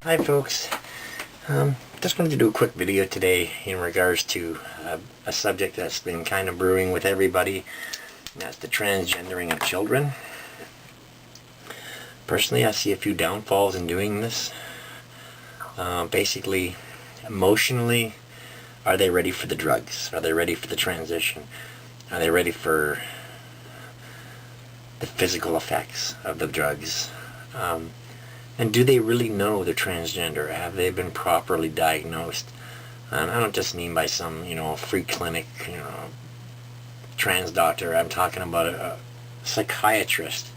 Hi folks, just wanted to do a quick video today in regards to a subject that's been kind of brewing with everybody. That's the transgendering of children. Personally, I see a few downfalls in doing this. Basically, emotionally, are they ready for the drugs? Are they ready for the transition? Are they ready for the physical effects of the drugs? And do they really know they're transgender? Have they been properly diagnosed? And I don't just mean by some, free clinic, trans doctor. I'm talking about a psychiatrist.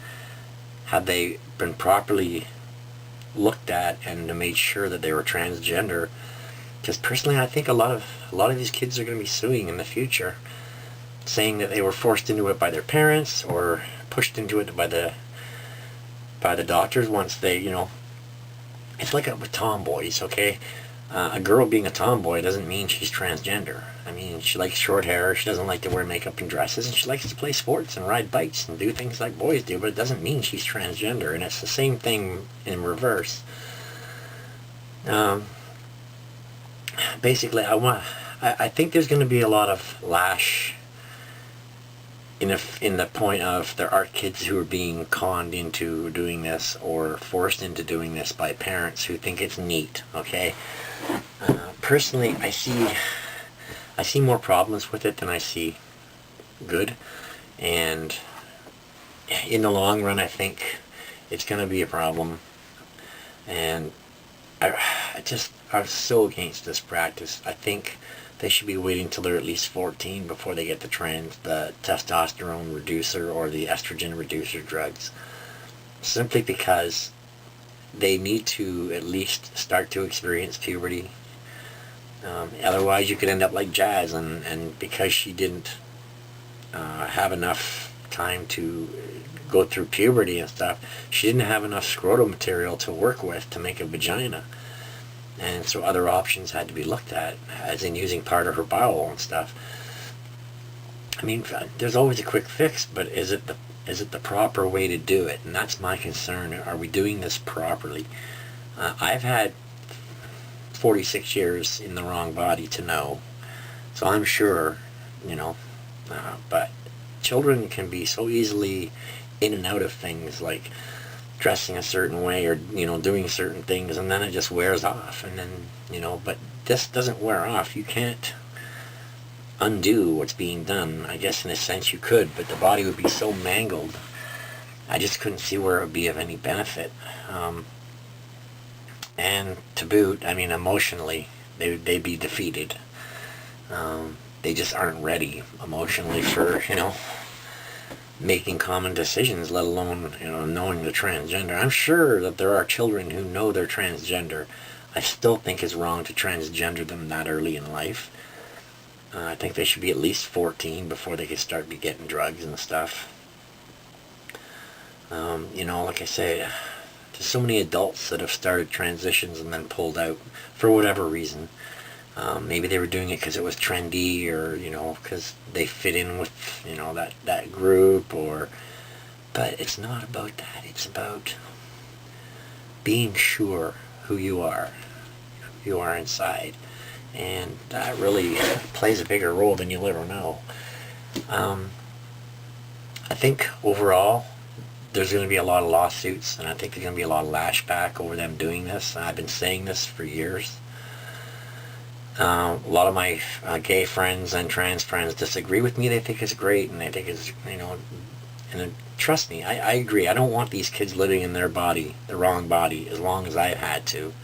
Have they been properly looked at and made sure that they were transgender? Because personally, I think a lot of these kids are going to be suing in the future, saying that they were forced into it by their parents or pushed into it by the doctors once they, it's like with tomboys, okay? A girl being a tomboy doesn't mean she's transgender. I mean, she likes short hair, she doesn't like to wear makeup and dresses, and she likes to play sports and ride bikes and do things like boys do, but it doesn't mean she's transgender, and it's the same thing in reverse. Basically, I think there's going to be a lot of lash in the point of there are kids who are being conned into doing this or forced into doing this by parents who think it's neat, okay? Personally, I see more problems with it than I see good, and in the long run I think it's going to be a problem, and I'm so against this practice. I think they should be waiting till they're at least 14 before they get the testosterone reducer or the estrogen reducer drugs. Simply because they need to at least start to experience puberty. Otherwise you could end up like Jazz, and because she didn't have enough time to go through puberty and stuff, she didn't have enough scrotal material to work with to make a vagina. And so other options had to be looked at, as in using part of her bowel and stuff. I mean, there's always a quick fix, but is it the proper way to do it? And that's my concern. Are we doing this properly? I've had 46 years in the wrong body to know, so I'm sure, but children can be so easily in and out of things, like dressing a certain way or doing certain things, and then it just wears off, and then but this doesn't wear off. You can't undo what's being done. I guess in a sense you could, but the body would be so mangled, I just couldn't see where it would be of any benefit. And to boot, I mean, emotionally they'd be defeated. They just aren't ready emotionally for making common decisions, let alone, knowing they're transgender. I'm sure that there are children who know they're transgender. I still think it's wrong to transgender them that early in life. I think they should be at least 14 before they can start getting drugs and stuff. Like I say, there's so many adults that have started transitions and then pulled out for whatever reason. Maybe they were doing it because it was trendy, or because they fit in with that group, but it's not about that. It's about being sure who you are inside, and that really plays a bigger role than you'll ever know. I think overall there's going to be a lot of lawsuits, and I think there's going to be a lot of lashback over them doing this. I've been saying this for years. A lot of my gay friends and trans friends disagree with me. They think it's great, and they think it's, and trust me, I agree. I don't want these kids living in their body, the wrong body, as long as I've had to.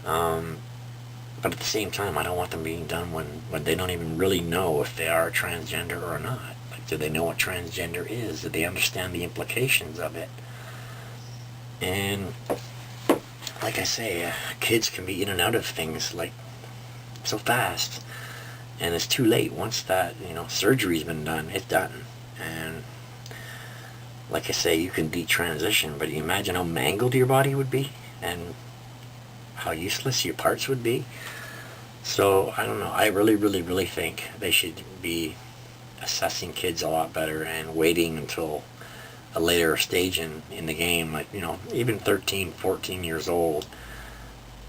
But at the same time, I don't want them being done when they don't even really know if they are transgender or not. Like, do they know what transgender is? Do they understand the implications of it? And like I say, kids can be in and out of things like so fast, and it's too late. Once that surgery's been done, it's done. And like I say, you can detransition, but you imagine how mangled your body would be and how useless your parts would be. So I don't know, I really think they should be assessing kids a lot better and waiting until a later stage in the game, like, even 13, 14 years old,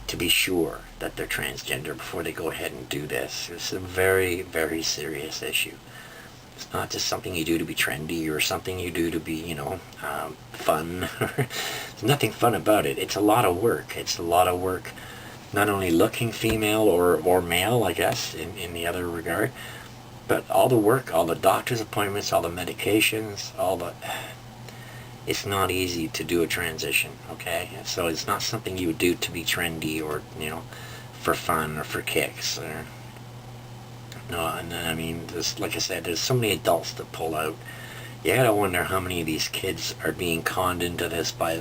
to be sure that they're transgender before they go ahead and do this. It's a very, very serious issue. It's not just something you do to be trendy or something you do to be, fun. There's nothing fun about it. It's a lot of work. It's a lot of work, not only looking female or male, I guess, in the other regard, but all the work, all the doctor's appointments, all the medications, it's not easy to do a transition, okay? So it's not something you would do to be trendy or, for fun or for kicks. No, and I mean, like I said, there's so many adults that pull out. You gotta wonder how many of these kids are being conned into this by,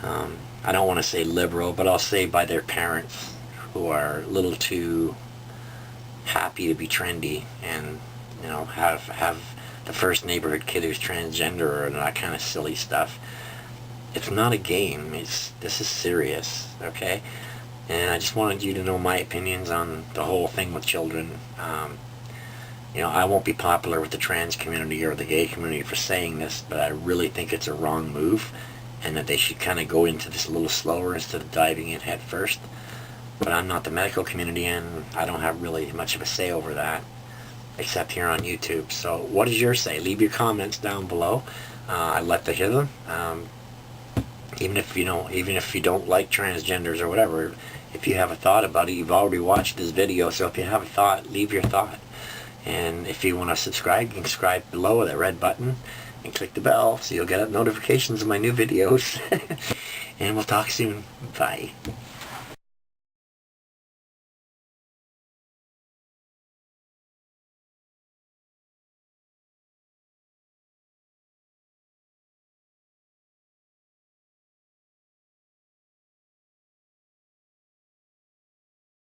I don't want to say liberal, but I'll say by their parents who are a little too happy to be trendy and, have the first neighborhood kid who's transgender or that kind of silly stuff. It's not a game. This is serious, okay? And I just wanted you to know my opinions on the whole thing with children. I won't be popular with the trans community or the gay community for saying this, but I really think it's a wrong move and that they should kind of go into this a little slower instead of diving in head first. But I'm not the medical community and I don't have really much of a say over that, except here on YouTube. So what does yours say? Leave your comments down below. I'd like to hear them. Even if you don't like transgenders or whatever, if you have a thought about it, you've already watched this video, so if you have a thought, leave your thought. And if you want to subscribe, you can subscribe below with that red button and click the bell so you'll get notifications of my new videos. And we'll talk soon. Bye.